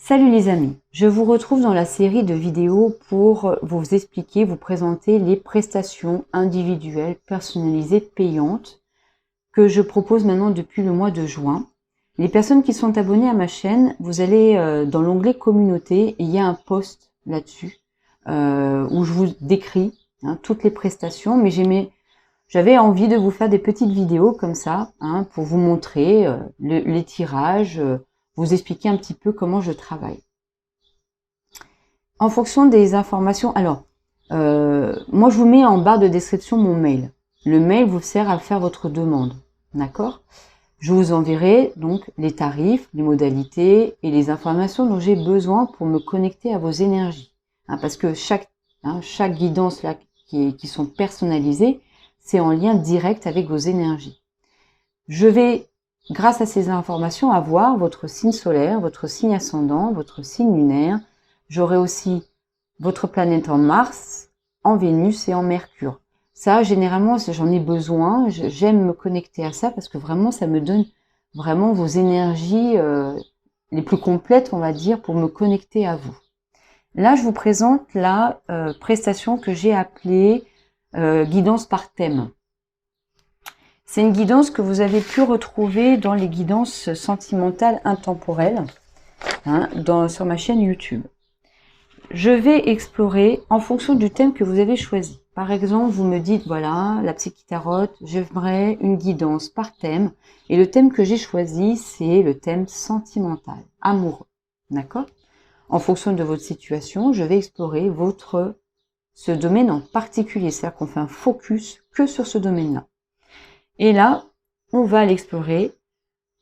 Salut les amis, je vous retrouve dans la série de vidéos pour vous expliquer, vous présenter les prestations individuelles personnalisées payantes que je propose maintenant depuis le mois de juin. Les personnes qui sont abonnées à ma chaîne, vous allez dans l'onglet communauté et il y a un post là-dessus où je vous décris toutes les prestations, mais j'avais envie de vous faire des petites vidéos comme ça pour vous montrer les tirages, vous expliquer un petit peu comment je travaille. En fonction des informations, alors, moi je vous mets en barre de description mon mail. Le mail vous sert à faire votre demande, d'accord? Je vous enverrai donc les tarifs, les modalités et les informations dont j'ai besoin pour me connecter à vos énergies. Parce que chaque guidance là qui sont personnalisées, c'est en lien direct avec vos énergies. Je vais, grâce à ces informations, avoir votre signe solaire, votre signe ascendant, votre signe lunaire. J'aurai aussi votre planète en Mars, en Vénus et en Mercure. Ça, généralement, j'en ai besoin. J'aime me connecter à ça parce que vraiment, ça me donne vraiment vos énergies les plus complètes, on va dire, pour me connecter à vous. Là, je vous présente la prestation que j'ai appelée guidance par thème. C'est une guidance que vous avez pu retrouver dans les guidances sentimentales intemporelles sur ma chaîne YouTube. Je vais explorer en fonction du thème que vous avez choisi. Par exemple, vous me dites, voilà, la psychitarote, j'aimerais une guidance par thème. Et le thème que j'ai choisi, c'est le thème sentimental, amoureux. D'accord? En fonction de votre situation, je vais explorer ce domaine en particulier. C'est-à-dire qu'on fait un focus que sur ce domaine-là. Et là, on va l'explorer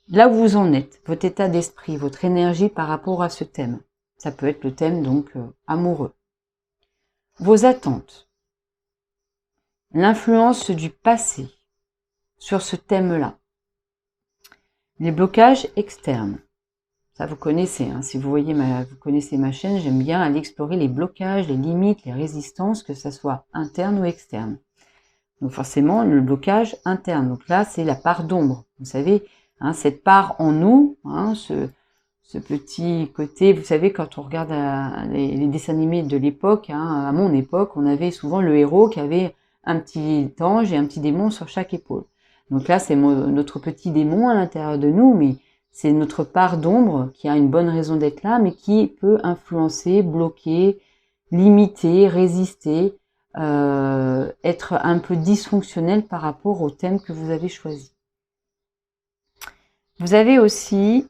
là où vous en êtes, votre état d'esprit, votre énergie par rapport à ce thème. Ça peut être le thème donc amoureux. Vos attentes. L'influence du passé sur ce thème-là. Les blocages externes. Ça vous connaissez, si vous connaissez ma chaîne, j'aime bien aller explorer les blocages, les limites, les résistances, que ça soit interne ou externe. Donc forcément, le blocage interne. Donc là, c'est la part d'ombre. Vous savez, cette part en nous, ce petit côté, vous savez, quand on regarde les dessins animés de l'époque, à mon époque, on avait souvent le héros qui avait un petit ange et un petit démon sur chaque épaule. Donc là, c'est notre petit démon à l'intérieur de nous, mais c'est notre part d'ombre qui a une bonne raison d'être là, mais qui peut influencer, bloquer, limiter, résister, être un peu dysfonctionnel par rapport au thème que vous avez choisi. Vous avez aussi,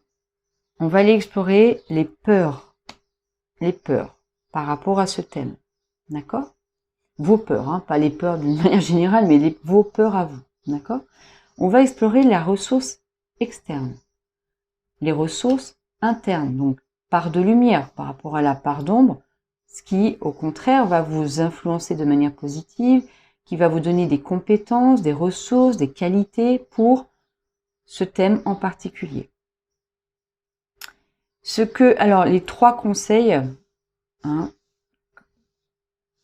on va aller explorer les peurs par rapport à ce thème, d'accord? Vos peurs, pas les peurs d'une manière générale, mais vos peurs à vous, d'accord? On va explorer la ressource externe, les ressources internes, donc part de lumière par rapport à la part d'ombre, ce qui, au contraire, va vous influencer de manière positive, qui va vous donner des compétences, des ressources, des qualités pour ce thème en particulier. Alors, les 3 conseils,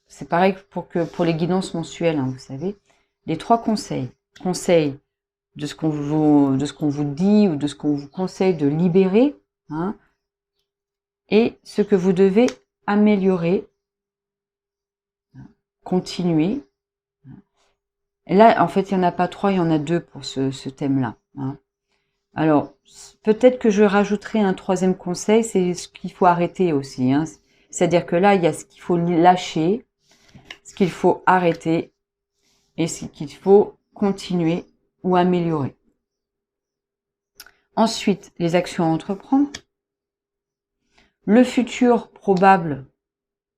c'est pareil pour les guidances mensuelles, vous savez, les 3 conseils. Conseil de ce qu'on vous dit ou de ce qu'on vous conseille de libérer, et ce que vous devez améliorer, continuer. Et là, en fait, il n'y en a pas 3, il y en a 2 pour ce thème-là. Alors, peut-être que je rajouterai un 3e conseil, c'est ce qu'il faut arrêter aussi. C'est-à-dire que là, il y a ce qu'il faut lâcher, ce qu'il faut arrêter et ce qu'il faut continuer ou améliorer. Ensuite, les actions à entreprendre. Le futur probable,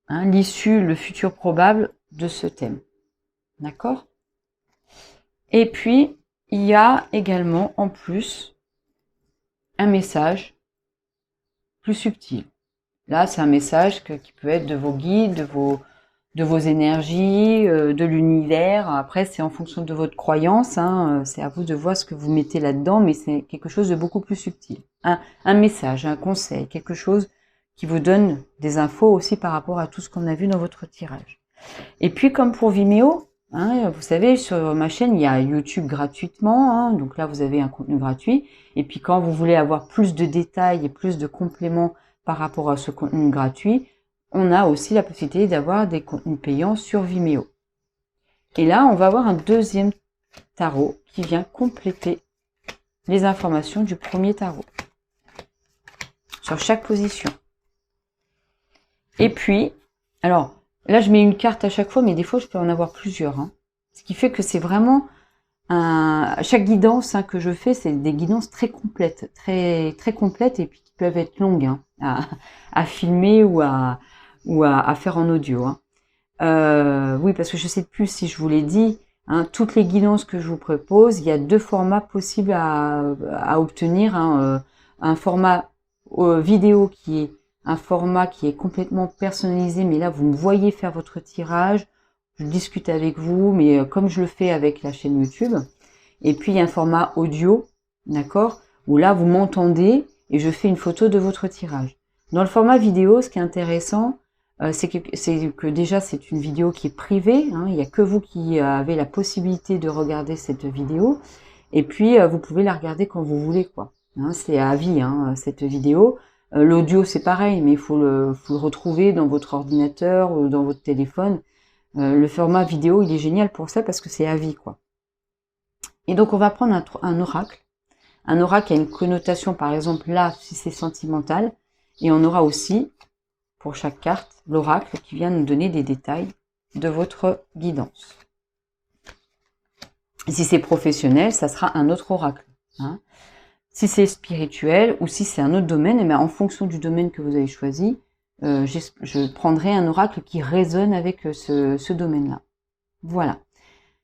l'issue, le futur probable de ce thème. D'accord ? Et puis, il y a également, en plus, un message plus subtil. Là, c'est un message qui peut être de vos guides, de vos énergies, de l'univers. Après, c'est en fonction de votre croyance. C'est à vous de voir ce que vous mettez là-dedans, mais c'est quelque chose de beaucoup plus subtil. Un message, un conseil, quelque chose qui vous donne des infos aussi par rapport à tout ce qu'on a vu dans votre tirage. Et puis, comme pour Vimeo, vous savez, sur ma chaîne, il y a YouTube gratuitement. Donc là, vous avez un contenu gratuit. Et puis, quand vous voulez avoir plus de détails et plus de compléments par rapport à ce contenu gratuit, on a aussi la possibilité d'avoir des contenus payants sur Vimeo. Et là, on va avoir un deuxième tarot qui vient compléter les informations du premier tarot sur chaque position. Et puis, alors, là, je mets une carte à chaque fois, mais des fois, je peux en avoir plusieurs. Hein. Ce qui fait que c'est vraiment chaque guidance que je fais, c'est des guidances très complètes, très complètes, et puis qui peuvent être longues à filmer ou à faire en audio. Hein. Oui, parce que je sais plus si je vous l'ai dit. Hein, toutes les guidances que je vous propose, il y a 2 formats possibles à obtenir. Hein, un format vidéo qui est un format qui est complètement personnalisé, mais là vous me voyez faire votre tirage, je discute avec vous, mais comme je le fais avec la chaîne YouTube. Et puis il y a un format audio, d'accord, où là vous m'entendez et je fais une photo de votre tirage. Dans le format vidéo, ce qui est intéressant, c'est que déjà c'est une vidéo qui est privée, hein, il n'y a que vous qui avez la possibilité de regarder cette vidéo, et puis vous pouvez la regarder quand vous voulez, quoi. Hein, c'est à vie, hein, cette vidéo. L'audio c'est pareil, mais il faut le retrouver dans votre ordinateur ou dans votre téléphone. Le format vidéo il est génial pour ça parce que c'est à vie, quoi. Et donc on va prendre un oracle. Un oracle a une connotation, par exemple là si c'est sentimental, et on aura aussi pour chaque carte l'oracle qui vient nous donner des détails de votre guidance. Et si c'est professionnel, ça sera un autre oracle. Hein. Si c'est spirituel ou si c'est un autre domaine, et bien en fonction du domaine que vous avez choisi, je prendrai un oracle qui résonne avec ce domaine-là. Voilà.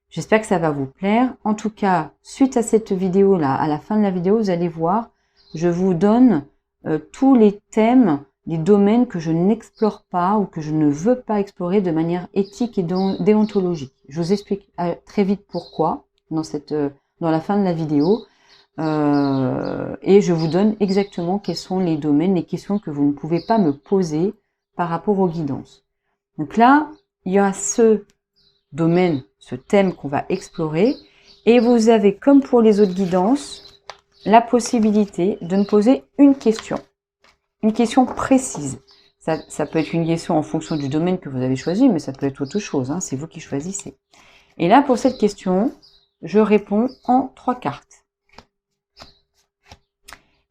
J'espère que ça va vous plaire. En tout cas, suite à cette vidéo-là, à la fin de la vidéo, vous allez voir, je vous donne tous les thèmes, les domaines que je n'explore pas ou que je ne veux pas explorer de manière éthique et déontologique. Je vous explique très vite pourquoi dans la fin de la vidéo. Et je vous donne exactement quels sont les domaines, les questions que vous ne pouvez pas me poser par rapport aux guidances. Donc là, il y a ce domaine, ce thème qu'on va explorer, et vous avez, comme pour les autres guidances, la possibilité de me poser une question précise. Ça peut être une question en fonction du domaine que vous avez choisi, mais ça peut être autre chose, hein, c'est vous qui choisissez. Et là, pour cette question, je réponds en 3 cartes.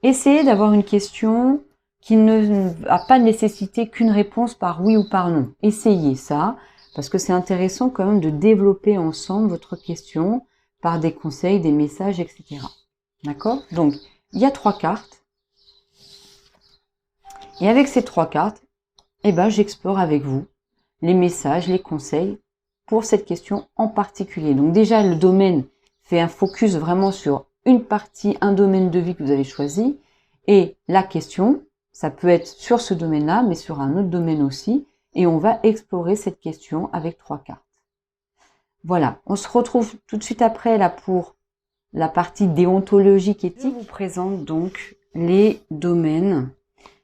Essayez d'avoir une question qui ne a pas nécessité qu'une réponse par oui ou par non. Essayez ça, parce que c'est intéressant quand même de développer ensemble votre question par des conseils, des messages, etc. D'accord? Donc, il y a 3 cartes. Et avec ces 3 cartes, j'explore avec vous les messages, les conseils pour cette question en particulier. Donc déjà, le domaine fait un focus vraiment sur une partie, un domaine de vie que vous avez choisi, et la question, ça peut être sur ce domaine-là, mais sur un autre domaine aussi, et on va explorer cette question avec 3 cartes. Voilà, on se retrouve tout de suite après là pour la partie déontologique éthique. Je vous présente donc les domaines,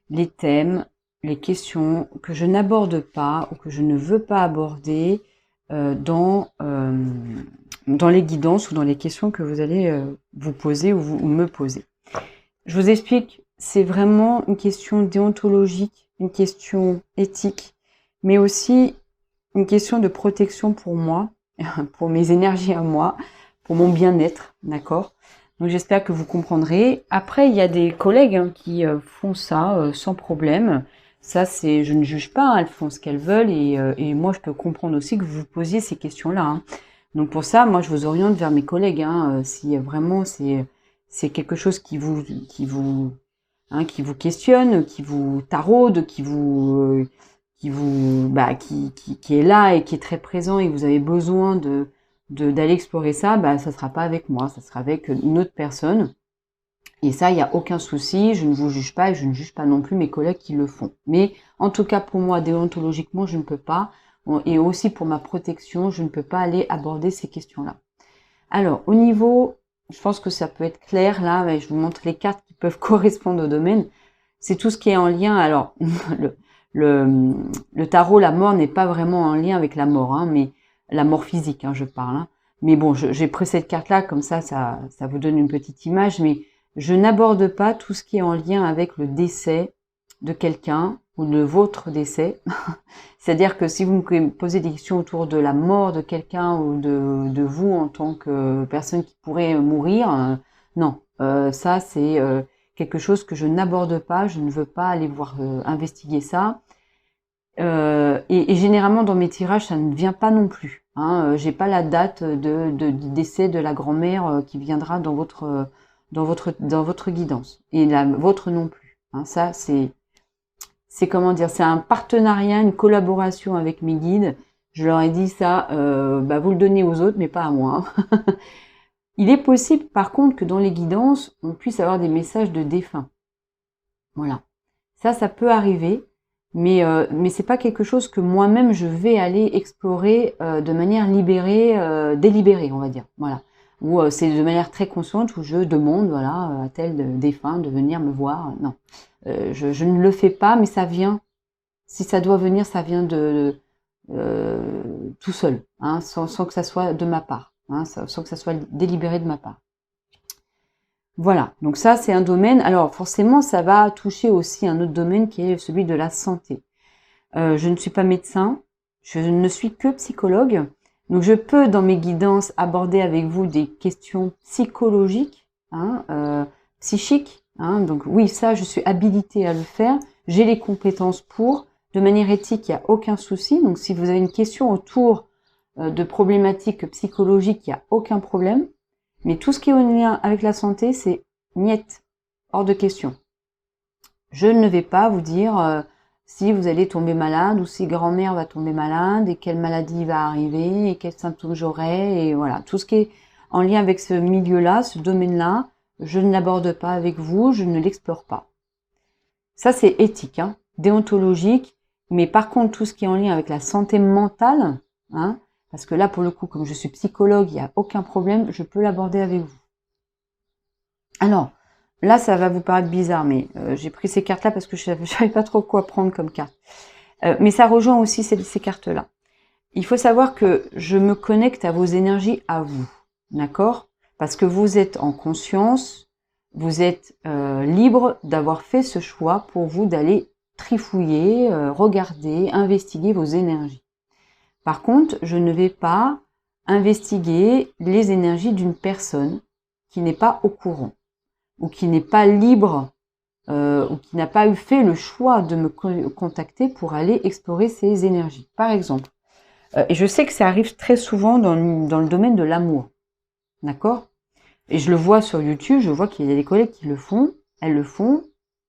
les thèmes, les questions que je n'aborde pas ou que je ne veux pas aborder dans les guidances ou dans les questions que vous allez vous poser ou me poser. Je vous explique, c'est vraiment une question déontologique, une question éthique, mais aussi une question de protection pour moi, pour mes énergies à moi, pour mon bien-être, d'accord? Donc j'espère que vous comprendrez. Après, il y a des collègues qui font ça sans problème. Ça, je ne juge pas, elles font ce qu'elles veulent et moi, je peux comprendre aussi que vous vous posiez ces questions-là. Hein. Donc pour ça, moi, je vous oriente vers mes collègues. Hein, si vraiment c'est quelque chose qui vous questionne, qui vous taraude, qui est là et qui est très présent et que vous avez besoin d'aller explorer ça, ça sera pas avec moi, ça sera avec une autre personne. Et ça, il n'y a aucun souci, je ne vous juge pas et je ne juge pas non plus mes collègues qui le font. Mais en tout cas, pour moi, déontologiquement, je ne peux pas. Et aussi pour ma protection, je ne peux pas aller aborder ces questions-là. Alors, au niveau, je pense que ça peut être clair là, mais je vous montre les cartes qui peuvent correspondre au domaine. C'est tout ce qui est en lien. Alors, le tarot, la mort n'est pas vraiment en lien avec la mort, hein, mais la mort physique, hein, je parle. Hein. Mais bon, j'ai pris cette carte-là, comme ça vous donne une petite image, mais je n'aborde pas tout ce qui est en lien avec le décès de quelqu'un ou de votre décès. C'est-à-dire que si vous me posez des questions autour de la mort de quelqu'un ou de vous en tant que personne qui pourrait mourir, non, ça c'est quelque chose que je n'aborde pas, je ne veux pas aller voir investiguer ça. Et généralement dans mes tirages, ça ne vient pas non plus. Hein, j'ai pas la date du décès de la grand-mère qui viendra dans votre guidance et la vôtre non plus. Hein, ça c'est comment dire, c'est un partenariat, une collaboration avec mes guides. Je leur ai dit ça, vous le donnez aux autres, mais pas à moi. Il est possible, par contre, que dans les guidances, on puisse avoir des messages de défunts. Voilà. Ça peut arriver, mais c'est pas quelque chose que moi-même je vais aller explorer de manière délibérée, on va dire. Voilà. Ou c'est de manière très consciente où je demande, voilà, à tel défunt de venir me voir. Non, je ne le fais pas, mais ça vient. Si ça doit venir, ça vient tout seul, hein, sans que ça soit de ma part, hein, sans que ça soit délibéré de ma part. Voilà, donc ça c'est un domaine. Alors forcément, ça va toucher aussi un autre domaine qui est celui de la santé. Je ne suis pas médecin, je ne suis que psychologue. Donc je peux dans mes guidances aborder avec vous des questions psychologiques, hein, psychiques. Hein, donc oui, ça je suis habilitée à le faire. J'ai les compétences pour. De manière éthique, il n'y a aucun souci. Donc si vous avez une question autour de problématiques psychologiques, il n'y a aucun problème. Mais tout ce qui est en lien avec la santé, c'est niet, hors de question. Je ne vais pas vous dire si vous allez tomber malade ou si grand-mère va tomber malade et quelle maladie va arriver et quels symptômes j'aurai. Et voilà, tout ce qui est en lien avec ce milieu-là, ce domaine-là, je ne l'aborde pas avec vous, je ne l'explore pas. Ça, c'est éthique, hein, déontologique. Mais par contre, tout ce qui est en lien avec la santé mentale, hein, parce que là, pour le coup, comme je suis psychologue, il n'y a aucun problème, je peux l'aborder avec vous. Alors, là, ça va vous paraître bizarre, mais j'ai pris ces cartes-là parce que je ne savais pas trop quoi prendre comme carte. Mais ça rejoint aussi ces cartes-là. Il faut savoir que je me connecte à vos énergies, à vous, d'accord? Parce que vous êtes en conscience, vous êtes libre d'avoir fait ce choix pour vous d'aller trifouiller, regarder, investiguer vos énergies. Par contre, je ne vais pas investiguer les énergies d'une personne qui n'est pas au courant ou qui n'est pas libre ou qui n'a pas fait le choix de me contacter pour aller explorer ces énergies. Par exemple, et je sais que ça arrive très souvent dans le domaine de l'amour, d'accord? Et je le vois sur YouTube, je vois qu'il y a des collègues qui le font, elles le font,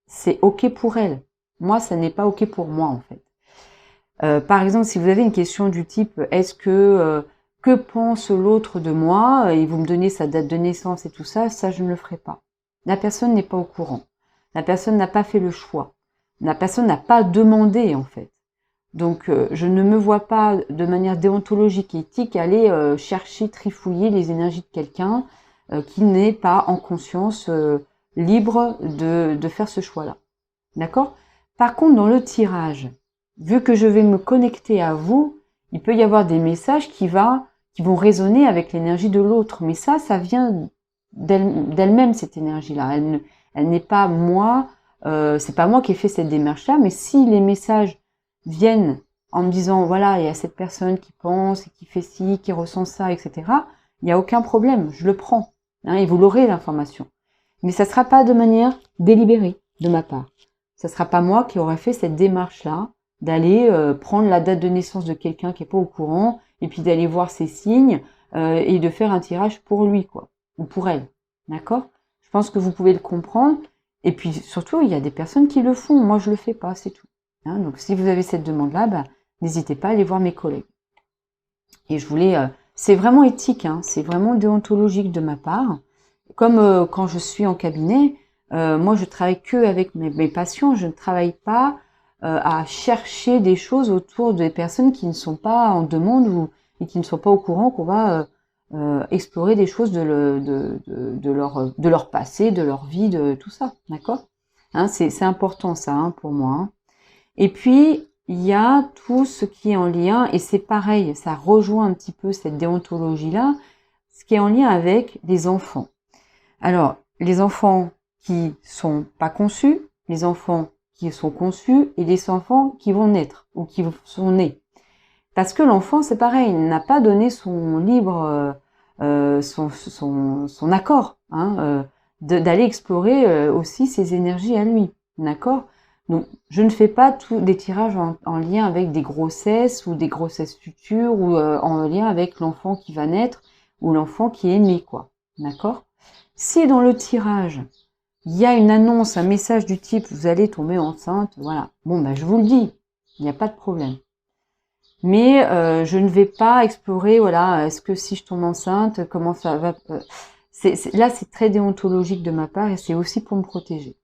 c'est ok pour elles. Moi, ça n'est pas ok pour moi en fait. Par exemple, si vous avez une question du type est-ce que pense l'autre de moi et vous me donnez sa date de naissance et tout ça, ça je ne le ferai pas. La personne n'est pas au courant. La personne n'a pas fait le choix. La personne n'a pas demandé en fait. Donc je ne me vois pas de manière déontologique et éthique aller chercher, trifouiller les énergies de quelqu'un qui n'est pas en conscience libre de faire ce choix-là. D'accord? Par contre, dans le tirage, vu que je vais me connecter à vous, il peut y avoir des messages qui vont résonner avec l'énergie de l'autre. Mais ça vient d'elle-même, cette énergie-là. Elle n'est pas moi, c'est pas moi qui ai fait cette démarche-là, mais si les messages viennent en me disant, voilà, il y a cette personne qui pense, et qui fait ci, qui ressent ça, etc., il n'y a aucun problème, je le prends. Hein, et vous l'aurez, l'information. Mais ça ne sera pas de manière délibérée de ma part. Ça ne sera pas moi qui aurais fait cette démarche-là, d'aller prendre la date de naissance de quelqu'un qui n'est pas au courant, et puis d'aller voir ses signes, et de faire un tirage pour lui, quoi, ou pour elle. D'accord? Je pense que vous pouvez le comprendre. Et puis surtout, il y a des personnes qui le font. Moi, je le fais pas, c'est tout. Hein, donc si vous avez cette demande-là, n'hésitez pas à aller voir mes collègues. Et je voulais... c'est vraiment éthique, hein, c'est vraiment déontologique de ma part. Comme quand je suis en cabinet, moi je travaille que avec mes patients, je ne travaille pas à chercher des choses autour des personnes qui ne sont pas en demande et qui ne sont pas au courant qu'on va explorer des choses de leur passé, de leur vie, de tout ça, d'accord? Hein, c'est important ça, hein, pour moi. Hein. Et puis il y a tout ce qui est en lien, et c'est pareil, ça rejoint un petit peu cette déontologie-là, ce qui est en lien avec les enfants. Alors, les enfants qui sont pas conçus, les enfants qui sont conçus et les enfants qui vont naître ou qui sont nés. Parce que l'enfant, c'est pareil, il n'a pas donné son libre, son accord, hein, d'aller explorer aussi ses énergies à lui, d'accord? Donc, je ne fais pas des tirages en lien avec des grossesses ou des grossesses futures ou en lien avec l'enfant qui va naître ou l'enfant qui est né, quoi, d'accord? Si dans le tirage, il y a une annonce, un message du type « vous allez tomber enceinte », voilà, bon, ben, je vous le dis, il n'y a pas de problème. Mais je ne vais pas explorer, voilà, est-ce que si je tombe enceinte, comment ça va... là, c'est très déontologique de ma part et c'est aussi pour me protéger.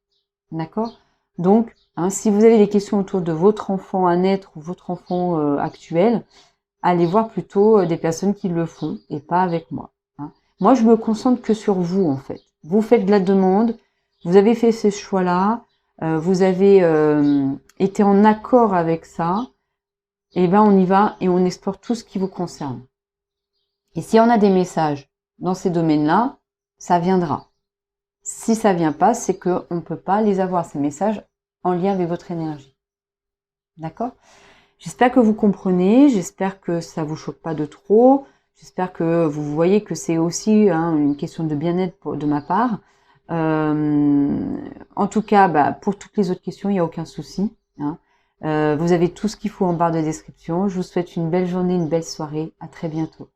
D'accord? Donc, hein, si vous avez des questions autour de votre enfant à naître ou votre enfant actuel, allez voir plutôt des personnes qui le font et pas avec moi. Hein. Moi, je me concentre que sur vous, en fait. Vous faites de la demande, vous avez fait ce choix-là, vous avez été en accord avec ça, et ben on y va et on explore tout ce qui vous concerne. Et si on a des messages dans ces domaines-là, ça viendra. Si ça vient pas, c'est qu'on ne peut pas les avoir, ces messages, en lien avec votre énergie. D'accord? J'espère que vous comprenez, j'espère que ça vous choque pas de trop, j'espère que vous voyez que c'est aussi une question de bien-être de ma part. En tout cas, pour toutes les autres questions, il n'y a aucun souci. Hein. Vous avez tout ce qu'il faut en barre de description. Je vous souhaite une belle journée, une belle soirée. À très bientôt.